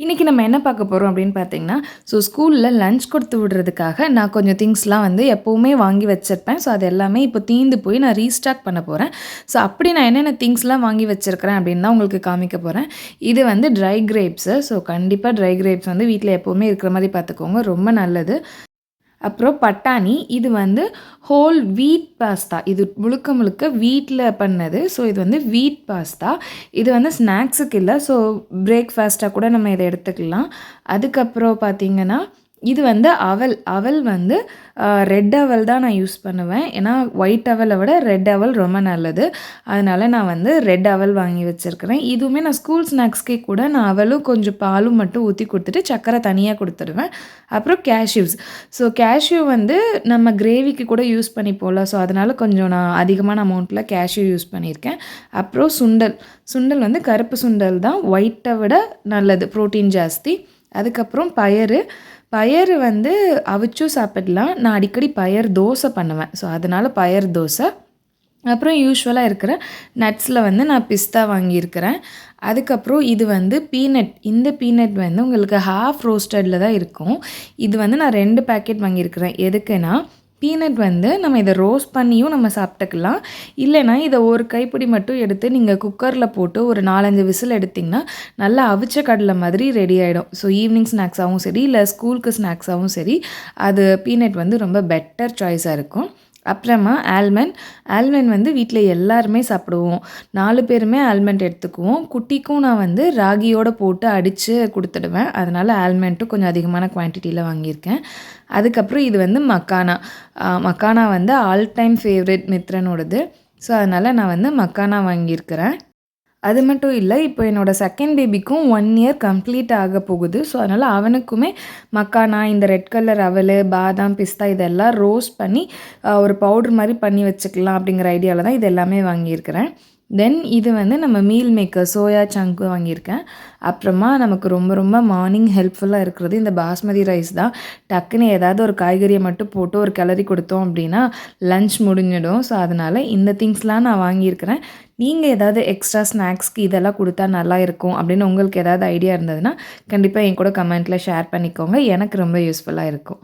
இன்றைக்கி நம்ம என்ன பார்க்க போகிறோம் அப்படின்னு பார்த்தீங்கன்னா, ஸ்கூலில் லஞ்ச் கொடுத்து விடுறதுக்காக நான் கொஞ்சம் திங்ஸ்லாம் எப்போவுமே வாங்கி வச்சுருப்பேன். அது எல்லாமே இப்போ தீர்ந்து போய் நான் ரீஸ்டாக் பண்ண போகிறேன். அப்படி நான் என்னென்ன திங்ஸ்லாம் வாங்கி வச்சுருக்கிறேன் அப்படின்னு தான் உங்களுக்கு காமிக்க போகிறேன். இது ட்ரை கிரேப்ஸு. கண்டிப்பாக ட்ரை கிரேப்ஸ் வீட்டில் எப்போவுமே இருக்கிற மாதிரி பார்த்துக்கோங்க, ரொம்ப நல்லது. அப்புறம் பட்டாணி, இது ஹோல் வீட் பாஸ்தா. இது முழுக்க முழுக்க வீட்டில் பண்ணது. இது வீட் பாஸ்தா. இது ஸ்நாக்ஸுக்கு இல்லை, பிரேக்ஃபாஸ்ட்டாக கூட நம்ம இதை எடுத்துக்கலாம். அதுக்கப்புறம் பார்த்திங்கன்னா, இது அவல். அவல் ரெட் அவல் தான் நான் யூஸ் பண்ணுவேன். ஏன்னா ஒயிட் அவலை விட ரெட் அவல் ரொம்ப நல்லது. அதனால் நான் ரெட் அவல் வாங்கி வச்சுருக்கிறேன். இதுவுமே நான் ஸ்கூல் ஸ்நாக்ஸ்க்கே கூட நான் அவலும் கொஞ்சம் பாலும் மட்டும் ஊற்றி கொடுத்துட்டு சர்க்கரை தனியாக கொடுத்துடுவேன். அப்புறம் கேஷ்யூஸ். கேஷ்யூ நம்ம கிரேவிக்கு கூட யூஸ் பண்ணிப்போம்ல. அதனால் கொஞ்சம் நான் அதிகமான அமௌண்ட்டில் கேஷ்யூ யூஸ் பண்ணியிருக்கேன். அப்புறம் சுண்டல். சுண்டல் கருப்பு சுண்டல் தான் ஒயிட்டை விட நல்லது, ப்ரோட்டீன் ஜாஸ்தி. அதுக்கப்புறம் பயறு. பயறு அவிச்சும் சாப்பிடலாம். நான் அடிக்கடி பயறு தோசை பண்ணுவேன். அதனால் பயறு தோசை. அப்புறம் யூஷுவலாக இருக்கிற நட்ஸில் நான் பிஸ்தா வாங்கியிருக்கிறேன். அதுக்கப்புறம் இது பீனட். இந்த பீனட் உங்களுக்கு ஹாஃப் ரோஸ்டடில் தான் இருக்கும். இது நான் 2 பேக்கெட் வாங்கியிருக்கிறேன். எதுக்குன்னா, பீனட் நம்ம இதை ரோஸ்ட் பண்ணியும் நம்ம சாப்பிட்டுக்கலாம். இல்லைனா இதை ஒரு கைப்பிடி மட்டும் எடுத்து நீங்கள் குக்கரில் போட்டு ஒரு 4-5 விசில் எடுத்திங்கன்னா நல்லா அவிச்ச கடலை மாதிரி ரெடி ஆகிடும். ஈவினிங் ஸ்நாக்ஸாகவும் சரி, இல்லை ஸ்கூலுக்கு ஸ்நாக்ஸாகவும் சரி, அது பீனட் ரொம்ப பெட்டர் சாய்ஸாக இருக்கும். அப்புறமா ஆல்மண்ட் வீட்டில் எல்லாருமே சாப்பிடுவோம். 4 பேருமே ஆல்மண்ட் எடுத்துக்குவோம். குட்டிக்கும் நான் ராகியோடு போட்டு அடித்து கொடுத்துடுவேன். அதனால் ஆல்மண்ட்டும் கொஞ்சம் அதிகமான குவான்டிட்டியில் வாங்கியிருக்கேன். அதுக்கப்புறம் இது makhana. Makhana all time favourite மித்ரனோடது. அதனால் நான் மக்கானா வாங்கியிருக்கிறேன். அது மட்டும் இல்லை, இப்போ என்னோடய செகண்ட் பேபிக்கும் 1 இயர் கம்ப்ளீட் ஆக போகுது. அதனால் அவனுக்குமே மக்கானா, இந்த ரெட் கலர் அவல், பாதாம், பிஸ்தா இதெல்லாம் ரோஸ்ட் பண்ணி ஒரு பவுட்ரு மாதிரி பண்ணி வச்சுக்கலாம் அப்படிங்கிற ஐடியாவில் தான் இது எல்லாமே வாங்கியிருக்கிறேன். தென் இது நம்ம மீல் மேக்கர் சோயா சங்க் வாங்கியிருக்கேன். அப்புறமா நமக்கு ரொம்ப ரொம்ப மார்னிங் ஹெல்ப்ஃபுல்லாக இருக்கிறது இந்த பாஸ்மதி ரைஸ் தான். டக்குன்னு ஏதாவது ஒரு காய்கறியை மட்டும் போட்டு ஒரு கிளறி கொடுத்தோம் அப்படின்னா லன்ச் முடிஞ்சிடும். அதனால் இந்த திங்ஸ்லாம் நான் வாங்கியிருக்கிறேன். நீங்கள் ஏதாவது எக்ஸ்ட்ரா ஸ்நாக்ஸ்க்கு இதெல்லாம் கொடுத்தா நல்லா இருக்கும் அப்படின்னு உங்களுக்கு ஏதாவது ஐடியா இருந்ததுன்னா கண்டிப்பாக என் கூட கமெண்ட்டில் ஷேர் பண்ணிக்கோங்க. எனக்கு ரொம்ப யூஸ்ஃபுல்லாக இருக்கும்.